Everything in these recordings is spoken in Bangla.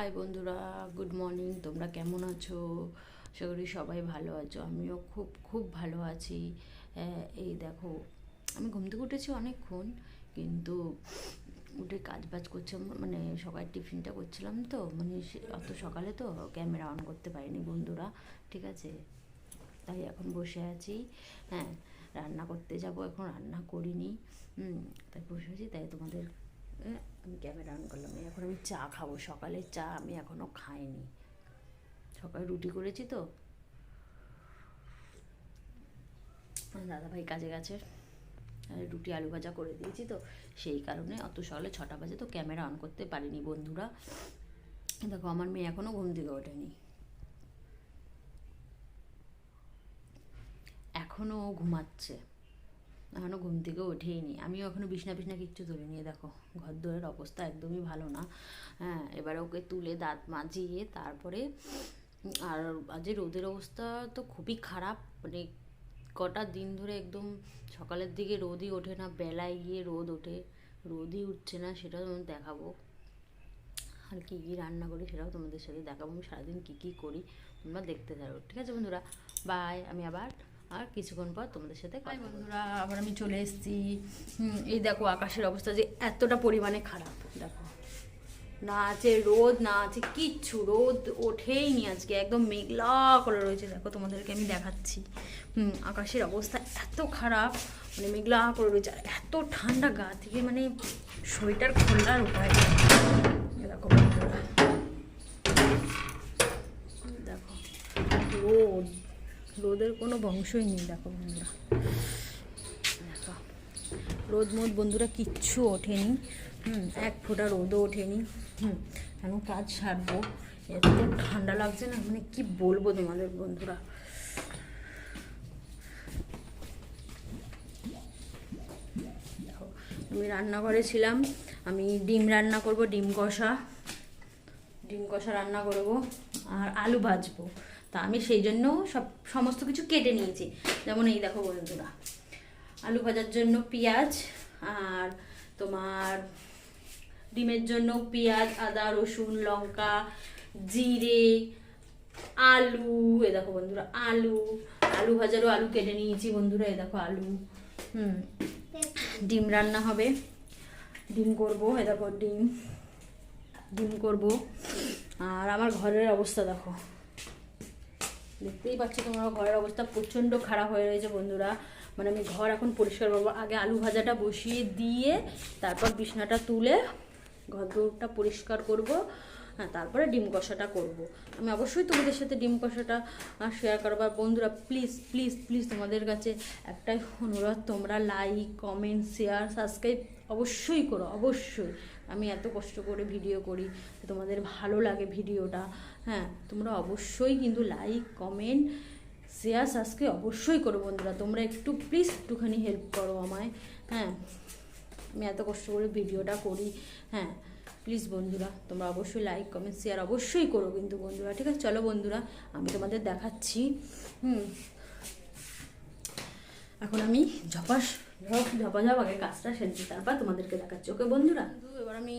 হাই বন্ধুরা, গুড মর্নিং। তোমরা কেমন আছো? আশা করি সবাই ভালো আছো। আমিও খুব খুব ভালো আছি। এই দেখো, আমি ঘুম থেকে উঠেছি অনেকক্ষণ, কিন্তু উঠে কাজ বাজ করছিলাম, মানে সকালে টিফিনটা করছিলাম, তো মানে অত সকালে তো ক্যামেরা অন করতে পারিনি বন্ধুরা, ঠিক আছে? তাই এখন বসে আছি। হ্যাঁ, রান্না করতে যাব, এখন রান্না করিনি। তাই বসে আছি, তাই তোমাদের আমি ক্যামেরা অন করলাম। এখন আমি চা খাবো। সকালে চা আমি এখনও খাইনি। সকালে রুটি করেছি তো, দাদাভাই কাজে গেছে, রুটি আলু ভাজা করে দিয়েছি, তো সেই কারণে অত সকালে 6টা বাজে তো ক্যামেরা অন করতে পারিনি বন্ধুরা। দেখো, আমার মেয়ে এখনও ঘুম থেকে ওঠেনি, এখনও ঘুমাচ্ছে, এখনও ঘুম থেকে ওঠেই নি। আমিও এখনও বিছনা ফিছনা কিচ্ছু তুলে নিয়ে, দেখো ঘর দোরের অবস্থা একদমই ভালো না। হ্যাঁ, এবারে ওকে তুলে দাঁত মাজিয়ে তারপরে, আর আজ রোদের অবস্থা তো খুবই খারাপ, মানে কটা দিন ধরে একদম সকালের দিকে রোদই ওঠে না, বেলায় গিয়ে রোদ ওঠে, রোদই উঠছে না। সেটাও তোমাদের দেখাবো, আর কী কী রান্না করি সেটাও তোমাদের সাথে দেখাবো। আমি সারাদিন কী কী করি তোমরা দেখতে থাকো, ঠিক আছে বন্ধুরা? বাই। আমি আবার আর কিছুক্ষণ পর তোমাদের সাথে কথা বলবো। বন্ধুরা, আবার আমি চলে এসেছি। এই দেখো আকাশের অবস্থা যে এতটা পরিমাণে খারাপ, দেখো না আছে রোদ, না আছে কিচ্ছু, রোদ ওঠেই নি আজকে, একদম মেঘলা করে রয়েছে। দেখো তোমাদেরকে আমি দেখাচ্ছি, আকাশের অবস্থা এত খারাপ, মানে মেঘলা করে রয়েছে, আর এত ঠান্ডা, গা থেকে মানে সোয়েটার খোলার উপায় নেই। দেখো বন্ধুরা, দেখো রোদ, রোদের কোনো বংশই নেই। দেখো বন্ধুরা, দেখো রোদ মোদ বন্ধুরা কিচ্ছু ওঠেনি, এক ফোঁটা রোদও ওঠেনি। এখন কাজ সারবো, এত ঠান্ডা লাগছে না, মানে কি বলবো তোমাদের বন্ধুরা। দেখো, আমি রান্নাঘরে ছিলাম, আমি ডিম রান্না করব, ডিম কষা রান্না করব, আর আলু ভাজবো। তা আমি সেই জন্য সমস্ত কিছু কেটে নিয়েছি। যেমন এই দেখো বন্ধুরা, আলু ভাজার জন্য পেঁয়াজ, আর তোমার ডিমের জন্য পেঁয়াজ, আদা, রসুন, লঙ্কা, জিরে, আলু। এ দেখো বন্ধুরা, আলু ভাজারও আলু কেটে নিয়েছি বন্ধুরা। এ দেখো আলু। ডিম রান্না হবে, ডিম করবো। এ দেখো ডিম করবো। আর আমার ঘরের অবস্থা দেখো, দেখতেই পাচ্ছ তোমরা, ঘরের অবস্থা প্রচণ্ড খারাপ হয়ে রয়েছে বন্ধুরা। মানে আমি ঘর এখন পরিষ্কার করবো, আগে আলু ভাজাটা বসিয়ে দিয়ে তারপর বিছনাটা তুলে ঘর দৌড়টা পরিষ্কার করব, হ্যাঁ, তারপরে ডিম কষাটা করব। আমি অবশ্যই তোমাদের সাথে ডিম কষাটা শেয়ার করবো। আর বন্ধুরা, প্লিজ প্লিজ প্লিজ তোমাদের কাছে একটাই অনুরোধ, তোমরা লাইক, কমেন্ট, শেয়ার, সাবস্ক্রাইব অবশ্যই করো, অবশ্যই। আমি এত কষ্ট করে ভিডিও করি, তোমাদের ভালো লাগে ভিডিওটা, হ্যাঁ, তোমরা অবশ্যই কিন্তু লাইক, কমেন্ট, শেয়ার, সাবস্ক্রাইব অবশ্যই করো বন্ধুরা। তোমরা একটু প্লিজ একটুখানি হেল্প করো আমায়, হ্যাঁ, আমি এত কষ্ট করে ভিডিওটা করি, হ্যাঁ, প্লিজ বন্ধুরা তোমরা অবশ্যই লাইক, কমেন্ট, শেয়ার অবশ্যই করো কিন্তু বন্ধুরা, ঠিক আছে? চলো বন্ধুরা, আমি তোমাদের দেখাচ্ছি। এখন আমি ঝপাঝপ আগে কাজটা সেরেছি, তারপর তোমাদেরকে দেখাচ্ছি, ওকে বন্ধুরা? এবার আমি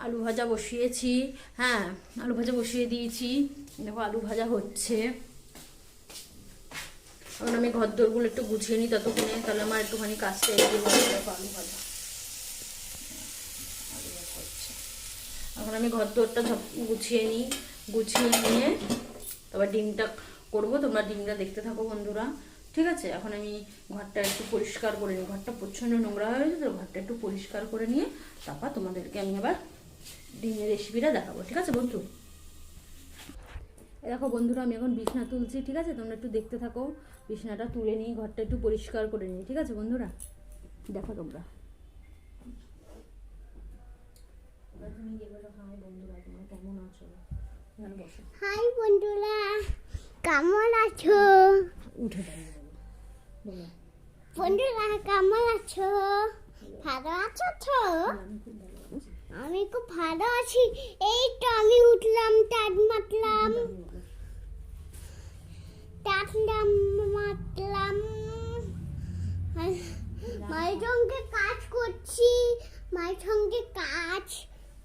আলু ভাজা বসিয়েছি, হ্যাঁ, আলু ভাজা বসিয়ে দিয়েছি। দেখো আলু ভাজা হচ্ছে, এখন আমি ঘর দোরগুলো একটু গুছিয়ে নিই ততক্ষণে, তাহলে আমার একটুখানি কাজটা এগিয়ে যাবে। দেখো আলু ভাজা হচ্ছে, এখন আমি ঘর দোরটা গুছিয়ে নিয়ে তারপর ডিমটা করবো। তোমরা ডিমটা দেখতে থাকো বন্ধুরা, ঠিক আছে? এখন আমি ঘরটা একটু পরিষ্কার করে নিই, ঘরটা প্রচণ্ড নোংরা হয়ে গেছে, তো ঘরটা একটু পরিষ্কার করে নিয়ে তারপর তোমাদেরকে আমি আবার ডিমের রেসিপিটা দেখাবো, ঠিক আছে বন্ধু? দেখো বন্ধুরা, আমি এখন বিছনা তুলছি, ঠিক আছে? তোমরা একটু দেখতে থাকো, বিছনাটা তুলে নিই, ঘরটা একটু পরিষ্কার করে নিই, ঠিক আছে বন্ধুরা? দেখো তোমরা, তুমি বলো হাই বন্ধুরা, তোমরা কেমন আছো? হাই বন্ধুরা, কেমন আছো? উঠে বলো বন্ধুরা কেমন আছো? ভালো আছো তো? আমি খুব ভালো আছি। এই তো আমি উঠলাম, মাতলাম মায়ের সঙ্গে কাজ করছি, মায়ের সঙ্গে কাজ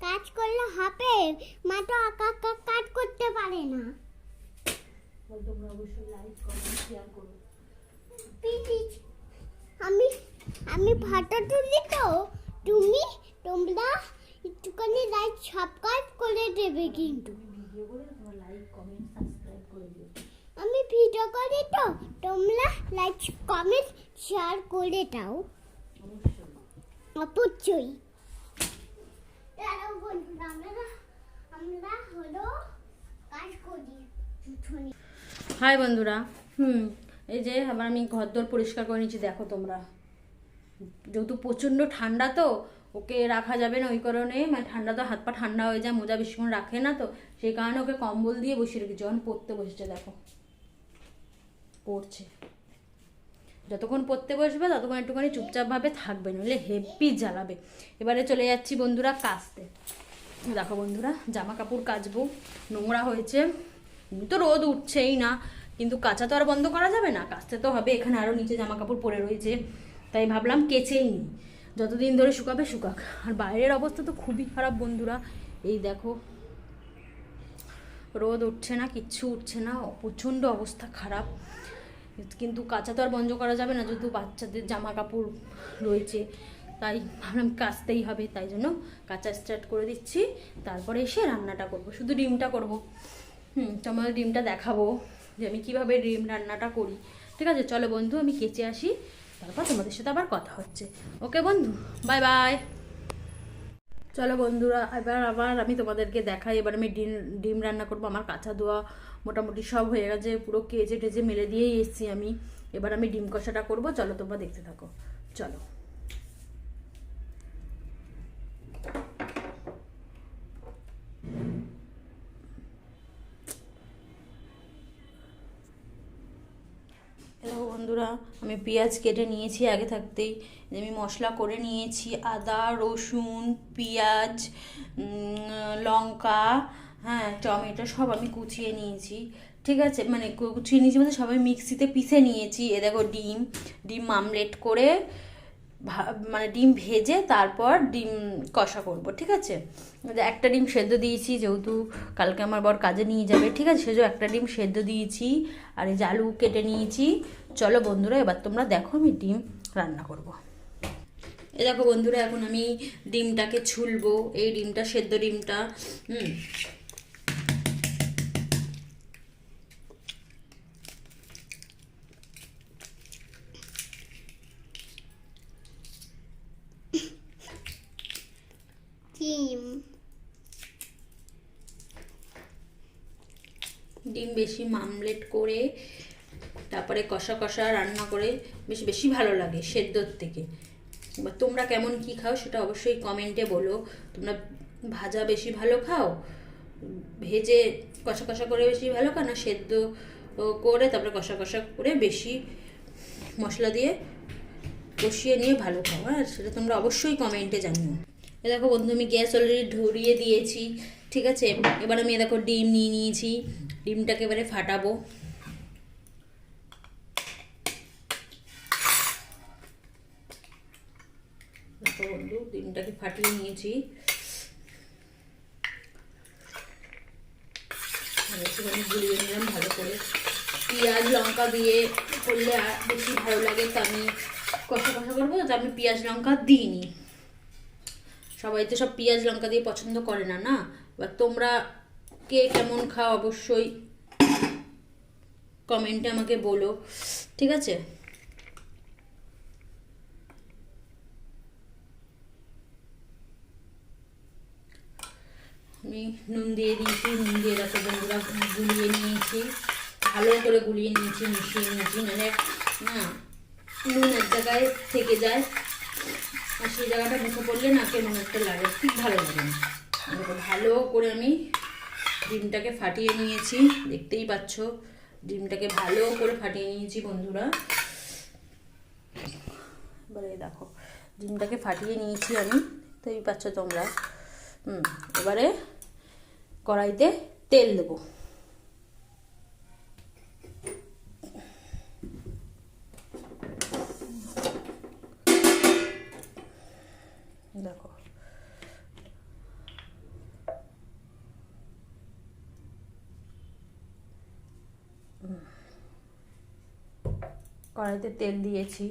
কাজ করলে হবে, মা তো একা একা কাজ করতে পারে না। তোমরা অবশ্যই লাইক কমেন্ট শেয়ার করো। প্লিজ আমি আমি ফটো তুলি তো, তোমরা একটুখানি লাইক সাবস্ক্রাইব করে দেবে কিন্তু। ভিডিও করে তোমরা লাইক কমেন্ট সাবস্ক্রাইব করে দিও। আমি ভিডিও করি তো, তোমরা লাইক কমেন্ট শেয়ার করে দাও অবশ্যই। বন্ধুরা আমরা হলো কাজ করি। হাই বন্ধুরা, এই যে আবার আমি ঘরদোর পরিষ্কার করে নিচ্ছি। দেখো তোমরা, যেহেতু প্রচণ্ড ঠান্ডা তো ওকে রাখা যাবে না, ওই কারণে মানে ঠান্ডা তো হাত পা ঠান্ডা হয়ে যায়, মোজা বেশিক্ষণ রাখে না তো সেই কারণে ওকে কম্বল দিয়ে বসিয়ে রেখেছি। যখন পড়তে বসেছে দেখো পড়ছে, যতক্ষণ পড়তে বসবে ততক্ষণ একটুখানি চুপচাপভাবে থাকবে, নইলে হেভি জ্বালাবে। এবারে চলে যাচ্ছি বন্ধুরা কাচতে। দেখো বন্ধুরা, জামা কাপড় কাচবো, নোংরা হয়েছে, তো রোদ উঠছেই না, কিন্তু কাচা তো আর বন্ধ করা যাবে না, কাচতে তো হবে। এখানে আরও নিচে জামা কাপড় পরে রয়েছে, তাই ভাবলাম কেচেই নিই, যতদিন ধরে শুকাবে শুকাক। আর বাইরের অবস্থা তো খুবই খারাপ বন্ধুরা, এই দেখো রোদ উঠছে না, কিচ্ছু উঠছে না, প্রচণ্ড অবস্থা খারাপ। কিন্তু কাচা তো আর বন্ধ করা যাবে না, যেহেতু বাচ্চাদের জামা কাপড় রয়েছে, তাই ভাবলাম কাচতেই হবে, তাই জন্য কাচা স্টার্ট করে দিচ্ছি। তারপরে এসে রান্নাটা করব, শুধু ডিমটা করব। তোমাদের ডিমটা দেখাবো যে আমি কীভাবে ডিম রান্নাটা করি। ঠিক আছে, চলো বন্ধু আমি কেচে আসি, তারপর তোমাদের সাথে আবার কথা হচ্ছে। ওকে বন্ধু, বাই বাই। চলো বন্ধুরা, আবার আমি তোমাদেরকে দেখাই। এবার আমি ডিম রান্না করবো। আমার কাঁচা ধোয়া মোটামুটি সব হয়ে গেছে, পুরো কেজে টেজে মেলে দিয়েই এসছি আমি। এবার আমি ডিম কষাটা করবো, চলো তোমরা দেখতে থাকো। চলো, বন্ধুরা আমি পেঁয়াজ কেটে নিয়েছি আগে থাকতেই, আমি মশলা করে নিয়েছি, আদা রসুন পেঁয়াজ লঙ্কা, হ্যাঁ টমেটো সব আমি কুচিয়ে নিয়েছি। ঠিক আছে, মানে কুচিয়ে নিয়েছি বলতে সবাই মিক্সিতে পিষে নিয়েছি। এ দেখো ডিম আমলেট করে, মানে ডিম ভেজে তারপর ডিম কষা করব। ঠিক আছে, একটা ডিম সেদ্ধ দিয়েছি, যেহেতু কালকে আমার বর কাজে নিয়ে যাবে। ঠিক আছে, সেজন্য একটা ডিম সেদ্ধ দিয়েছি, আর এই যে আলু কেটে নিয়েছি। চলো বন্ধুরা, এবার তোমরা দেখো আমি ডিম রান্না করব। এ দেখো বন্ধুরা, এখন আমি ডিমটাকে ছুলবো, এই ডিমটা সেদ্ধ ডিমটা। ডিম বেশি মামলেট করে তারপরে কষা কষা রান্না করে বেশি ভালো লাগে সেদ্ধর থেকে। বা তোমরা কেমন কি খাও সেটা অবশ্যই কমেন্টে বলো। তোমরা ভাজা বেশি ভালো খাও, ভেজে কষা কষা করে বেশি ভালো খাও, না সেদ্ধ করে তারপরে কষা কষা করে বেশি মশলা দিয়ে কষিয়ে নিয়ে ভালো খাও? হ্যাঁ, সেটা তোমরা অবশ্যই কমেন্টে জানিও। এ দেখো বন্ধু, আমি গ্যাস অলরেডি ধরিয়ে দিয়েছি। ঠিক আছে, এবার আমি দেখো ডিম নিয়ে নিয়েছি, ডিমটাকে এবারে ফাটাবো। দেখো বন্ধু, ডিমটাকে ফাটিয়ে নিয়েছি, একটুখানি গুলিয়ে নিলাম ভালো করে। পেঁয়াজ লঙ্কা দিয়ে করলে বেশি ভালো লাগে, তো আমি কষা কষা করবো, তো আমি পেঁয়াজ লঙ্কা দিইনি। সবাই তো সব পেঁয়াজ লঙ্কা দিয়ে পছন্দ করে না, না? এবার তোমরা কে কেমন খাও অবশ্যই কমেন্টে আমাকে বলো। ঠিক আছে, আমি নুন দিয়ে দিয়েছি, নুন দিয়ে রাখো বন্ধুরা, গুলিয়ে নিয়েছি, ভালো করে গুলিয়ে নিয়েছি, মিশিয়ে নিয়েছি, মানে না নুন এক জায়গায় থেকে যায়, আর সেই জায়গাটা মুখে পড়লে না কেমন একটা লাগে, ঠিক ভালো লাগে না। ভালো করে আমি ডিমটাকে ফাটিয়ে নিয়েছি, দেখতেই পাচ্ছ ডিমটাকে ভালো করে ফাটিয়ে নিয়েছি বন্ধুরা। এবারে দেখো ডিমটাকে ফাটিয়ে নিয়েছি আমি, দেখতেই পাচ্ছ তোমরা। এবারে কড়াইতে তেল দেবো। দেখো কড়াইতে তেল দিয়েছি।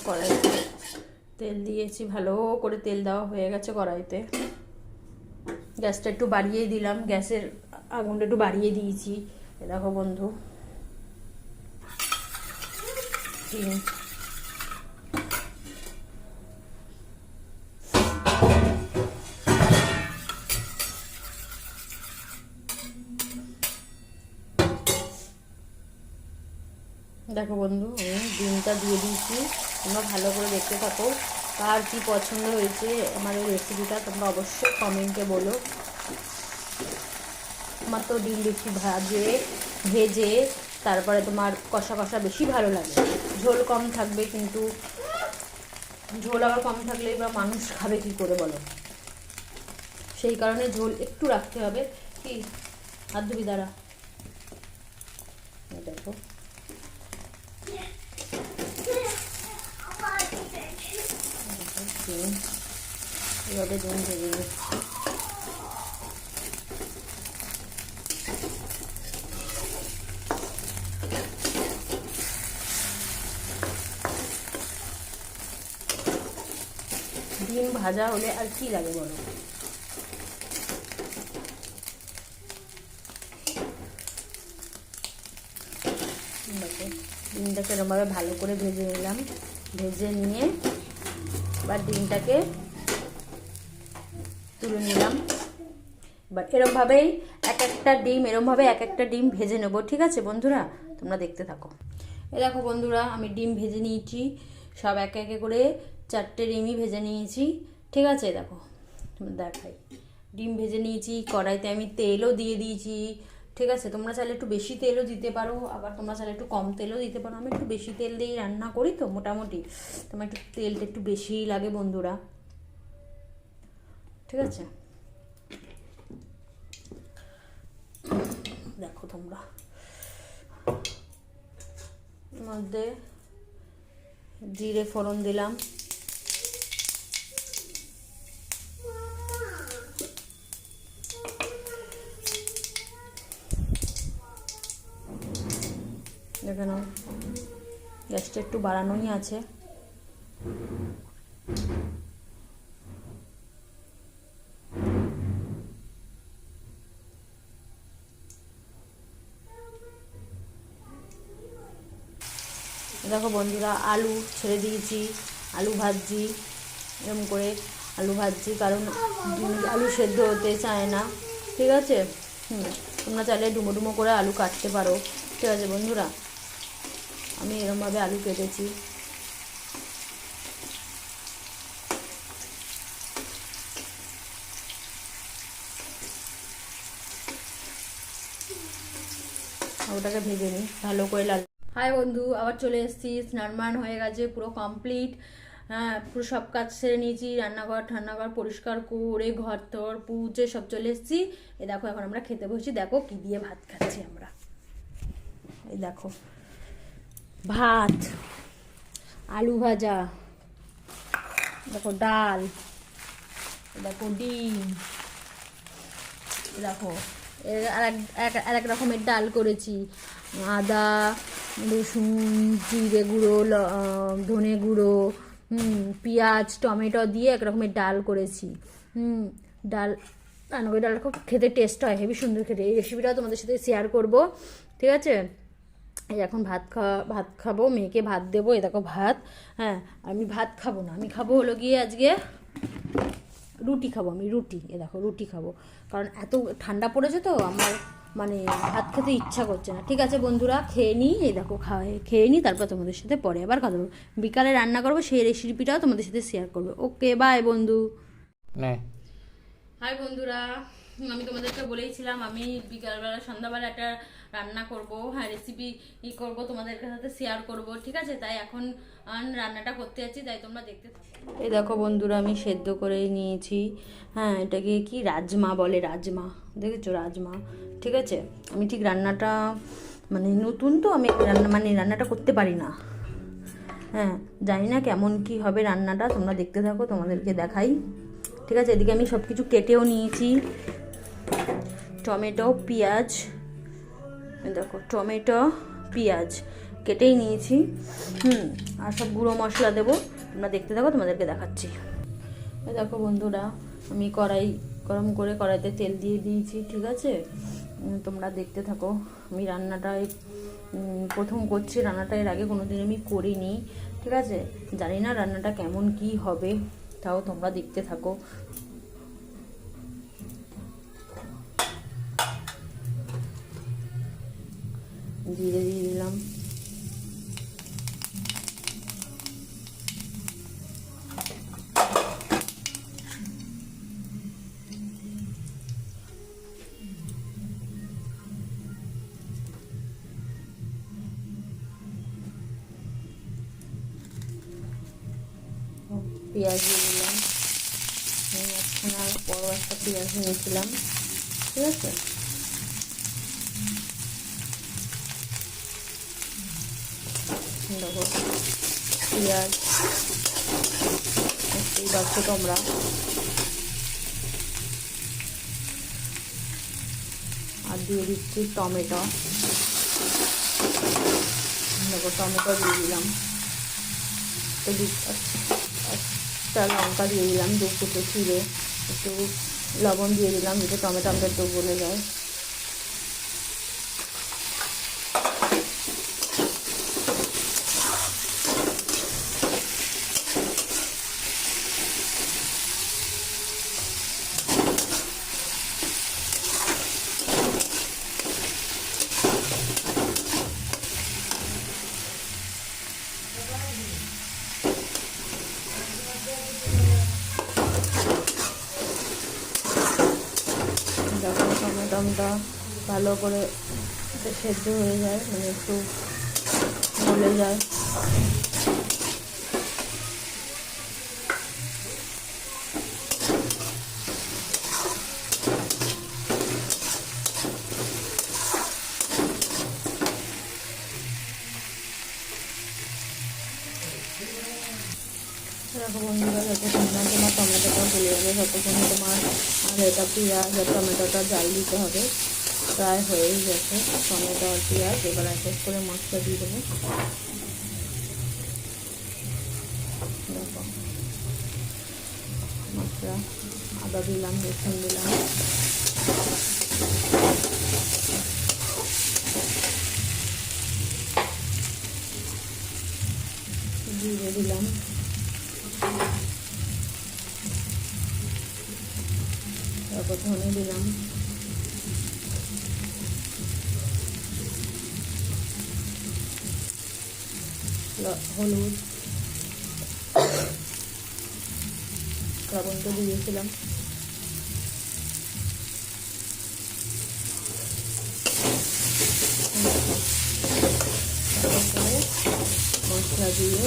কড়াইতে তেল দিয়েছি, ভালো করে তেল দেওয়া হয়ে গেছে কড়াইতে। গ্যাসটা একটু বাড়িয়ে দিলাম, গ্যাসের আগুনটা একটু বাড়িয়ে দিয়েছি। এ দেখো বন্ধু, দেখো বন্ধু আমি ডিমটা দিয়ে দিয়েছি। তোমরা ভালো করে দেখতে থাকো, কার কি পছন্দ হয়েছে আমার এই রেসিপিটা তোমরা অবশ্যই কমেন্টে বলো। আমার তো ডিম বেশি ভেজে তারপরে তোমার কষা কষা বেশি ভালো লাগে। ঝোল কম থাকবে, কিন্তু ঝোল আবার কম থাকলে বা মানুষ খাবে কি করে বলো, সেই কারণে ঝোল একটু রাখতে হবে। কি হাত ধুবি দাঁড়া, দেখো এভাবে ডিম ভেজে নিচ্ছি। ডিম ভাজা হলে আর কি লাগে বলো। ডিমটাকে এরকমভাবে ভালো করে ভেজে নিলাম। ভেজে নিয়ে এবার ডিমটাকে তুলে নিলাম। এবার এরমভাবেই এক একটা ডিম ভেজে নেবো। ঠিক আছে বন্ধুরা, তোমরা দেখতে থাকো। এ দেখো বন্ধুরা, আমি ডিম ভেজে নিয়েছি সব একে একে করে, 4টে ডিমই ভেজে নিয়েছি। ঠিক আছে, দেখো দেখাই, ডিম ভেজে নিয়েছি। কড়াইতে আমি তেলও দিয়ে দিয়েছি। ঠিক আছে, তোমরা চাইলে একটু বেশি তেলও দিতে পারো, আবার তোমরা চাইলে একটু কম তেলও দিতে পারো। আমি একটু বেশি তেল দিয়েই রান্না করি তো মোটামুটি, তোমার একটু তেলটা একটু বেশিই লাগে বন্ধুরা। ঠিক আছে, দেখো তোমরা মধ্যে জিরে ফোড়ন দিলাম, দেখে নাও গ্যাসটা একটু বাড়ানোই আছে। দেখো বন্ধুরা, আলু ছেড়ে দিয়েছি, আলু ভাজছি এরকম করে। আলু ভাজছি কারণ আলু সেদ্ধ হতে চায় না। ঠিক আছে, তোমরা চাইলে ডুমো ডুমো করে আলু কাটতে পারো। ঠিক আছে বন্ধুরা, আমি এরকমভাবে আলু কেটেছি। ওটাকে ভেজে নিই ভালো করে লাল। হাই বন্ধু, আবার চলে এসেছি। স্নান হয়ে গেছে, পুরো কমপ্লিট। হ্যাঁ, পুরো সব কাজ সেরে নিয়েছি। রান্নাঘর পরিষ্কার করে ঘর থর পুজো সব চলে এসেছি। এই দেখো এখন আমরা খেতে বসছি। দেখো কি দিয়ে ভাত খাচ্ছি আমরা। এই দেখো ভাত, আলু ভাজা, দেখো ডাল, দেখো ডিম, দেখো আর এক রকমের ডাল করেছি। আদা, রসুন, জিরে গুঁড়ো, ধনে গুঁড়ো, পেঁয়াজ, টমেটো দিয়ে এক রকমের ডাল করেছি। ডাল রান্না করে, ডাল খুব খেতে টেস্ট হয়, হেবি সুন্দর খেতে। এই রেসিপিটাও তোমাদের সাথে শেয়ার করব। ঠিক আছে, এই এখন ভাত খাবো, মেয়েকে ভাত দেবো। এই দেখো ভাত। হ্যাঁ, আমি ভাত খাবো না, আমি খাবো হলো গিয়ে আজকে রুটি খাবো। আমি রুটি, এ দেখো রুটি খাবো, কারণ এত ঠান্ডা পড়েছে তো আমার মানে ভাত খেতে ইচ্ছা করছে না। ঠিক আছে বন্ধুরা, খেয়ে নিই। এই দেখো খেয়ে নিই, তারপর তোমাদের সাথে পরে আবার কথা বলবো। বিকালে রান্না করবো, সেই রেসিপিটাও তোমাদের সাথে শেয়ার করবো। ওকে, বাই বন্ধু। হাই বন্ধুরা, আমি তোমাদেরকে বলেইছিলাম আমি বিকালবেলা সন্ধ্যাবেলা একটা রান্না করব। হ্যাঁ, রেসিপি করব, তোমাদের সাথে শেয়ার করব। ঠিক আছে, তাই এখন রান্নাটা করতে যাচ্ছি, তাই তোমরা দেখতে থাকো। এই দেখো বন্ধুরা, আমি সেদ্ধ করে নিয়েছি। হ্যাঁ, এটাকে কি রাজমা বলে, রাজমা, দেখেছো রাজমা। ঠিক আছে, আমি ঠিক রান্নাটা মানে নতুন তো, আমি রান্নাটা করতে পারি না। হ্যাঁ, জানি না কেমন কি হবে রান্নাটা, তোমরা দেখতে থাকো, তোমাদেরকে দেখাই। ঠিক আছে, এদিকে আমি সব কিছু কেটেও নিয়েছি, টমেটো, পেঁয়াজ, দেখো টমেটো পেঁয়াজ কেটেই নিয়েছি। আর সব গুঁড়ো মশলা দেবো, তোমরা দেখতে থাকো, তোমাদেরকে দেখাচ্ছি। দেখো বন্ধুরা, আমি কড়াই গরম করে কড়াইতে তেল দিয়ে দিয়েছি। ঠিক আছে, তোমরা দেখতে থাকো। আমি রান্নাটায় প্রথম করছি, রান্নাটা এর আগে কোনোদিন আমি করিনি। ঠিক আছে, জানি না রান্নাটা কেমন কি হবে, তাও তোমরা দেখতে থাকো। জিরে দিয়ে দিলাম, পেঁয়াজ দিয়ে দিলাম। আমি একখানা বড় একটা পেঁয়াজ নিয়েছিলাম। ঠিক আছে, দেখো পেঁয়াজ দেখতেই পাচ্ছ তোমরা। আর দিয়ে দিচ্ছি টমেটো, দেখো টমেটো দিয়ে দিলাম। তো একটা লঙ্কা দিয়ে দিলাম, দু কুচো ছিঁড়ে, একটু লবণ দিয়ে দিলাম যাতে টমেটো আমাদের একটু গলে যায়। দেখো টমেটোটা ভালো করে সেদ্ধ হয়ে যায়, মানে একটু গলে যায়। দেখো বন্ধুরা, যতক্ষণ না তোমার টমেটোটা গলে যাবে ততক্ষণ তোমার আর এটা পেঁয়াজ আর টমেটোটা জাল দিতে হবে। প্রায় হয়েই গেছে টমেটো আর পেঁয়াজ, এবার এক এক করে মশলা দিয়ে দেবো। দেখো মশলা, আদা দিলাম, রসুন দিলাম, জিরে দিলাম, তারপর ধনে দিলাম, হলুদ, লবণ তো দিয়েছিলাম। মশলা দিয়ে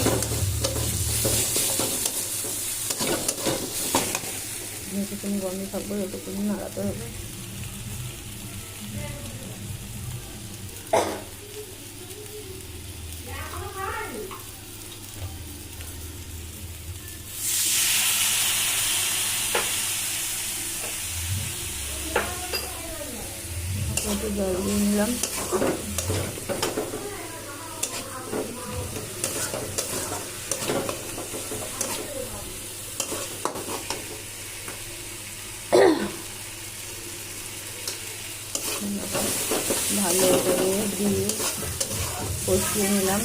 যতক্ষণ গরমে থাকবো ততক্ষণ নাড়াতে হবে। একটু জল দিয়ে নিলাম। ভালো করে দিয়ে কষিয়ে নিলাম,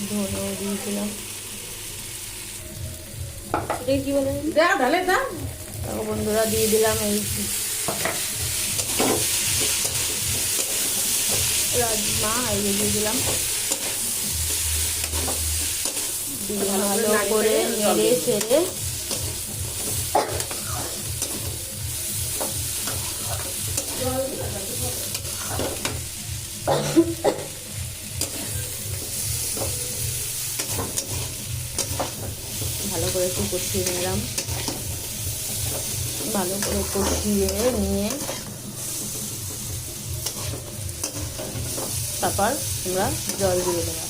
ধনেও দিয়েছিলাম। এটা কি বলে দেখো বন্ধুরা, দিয়ে দিলাম এই রাজমা, এই দিয়ে দিলাম, দিয়ে ভালো করে নেড়ে চেড়ে ভালো করে একটু কষিয়ে নিলাম। ভালো করে কষিয়ে নিয়ে তারপর আমরা জল দিয়ে দেবো।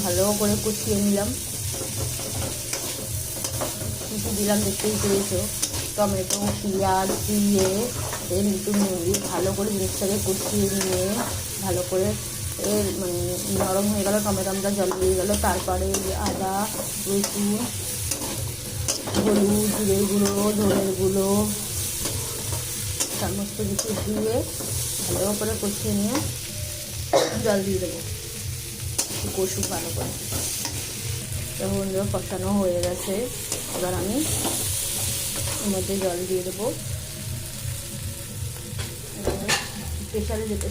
ভালো করে কষিয়ে নিলাম, কিছু দিলাম দেখতেই পেয়েছো, টমেটো পেঁয়াজ দিয়ে একটু নুন দিয়ে ভালো করে জিনিসটাকে কষিয়ে নিয়ে ভালো করে মানে নরম হয়ে গেল, টমেটোটা জল দিয়ে গেলো। তারপরে আদা রসুন হলুদ জিরের গুঁড়ো ধনের গুঁড়ো সমস্ত কিছু দিয়ে ভালো করে কষিয়ে নিয়ে জল দিয়ে দেবো, কষুক ভালো করে। তখন কষানো হয়ে গেছে, এবার আমি এর মধ্যে জল দিয়ে দেবো। প্রেশারে যেটা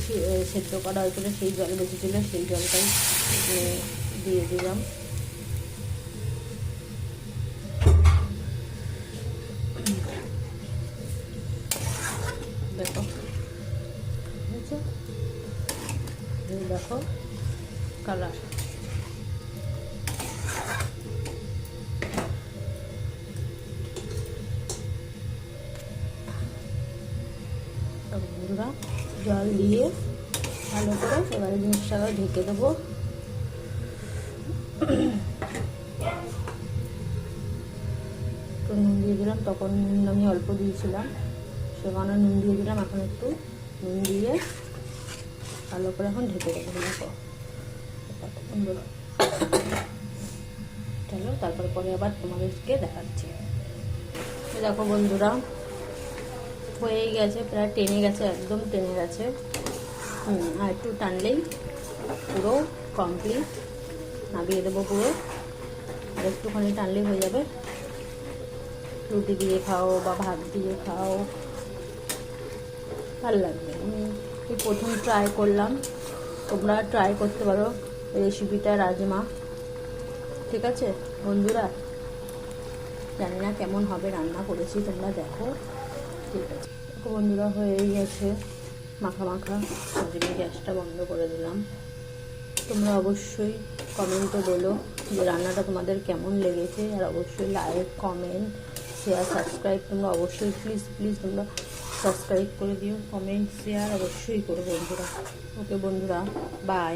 সেদ্ধ করা হয়েছিল সেই জল বেঁচেছিল, সেই জলটাই দিয়ে দিলাম। দেখো বুঝছো, দেখো কালার। বন্ধুরা জল দিয়ে ভালো করে এবারে জিনিসটাকে ঢেকে দেবো। একটু নুন দিয়ে দিলাম, তখন নুন আমি অল্প দিয়েছিলাম, সেখানে নুন দিয়ে দিলাম। এখন একটু নুন দিয়ে ভালো করে এখন ঢেকে দেবো। দেখো চলো তারপর পরে আবার তোমাদেরকে দেখাচ্ছি। দেখো বন্ধুরা হয়েই গেছে, প্রায় টেনে গেছে, একদম টেনে গেছে। আর একটু টানলেই পুরো কমপ্লিট, নামিয়ে দেবো পুরো। আর একটুখানি টানলেই হয়ে যাবে। রুটি দিয়ে খাও বা ভাত দিয়ে খাও, ভালো লাগবে। আমি এই প্রথম ট্রাই করলাম, তোমরা ট্রাই করতে পারো রেসিপিটা রাজমা। ঠিক আছে বন্ধুরা, জানি না কেমন হবে, রান্না করেছি তোমরা দেখো। ঠিক আছে বন্ধুরা, হয়েই গেছে মাখা মাখা। আমি গ্যাসটা বন্ধ করে দিলাম। তোমরা অবশ্যই কমেন্টে বলো যে রান্নাটা তোমাদের কেমন লেগেছে, আর অবশ্যই লাইক কমেন্ট শেয়ার সাবস্ক্রাইব তোমরা অবশ্যই প্লিজ প্লিজ তোমরা সাবস্ক্রাইব করে দিও, কমেন্ট শেয়ার অবশ্যই করো বন্ধুরা। ওকে বন্ধুরা, বাই।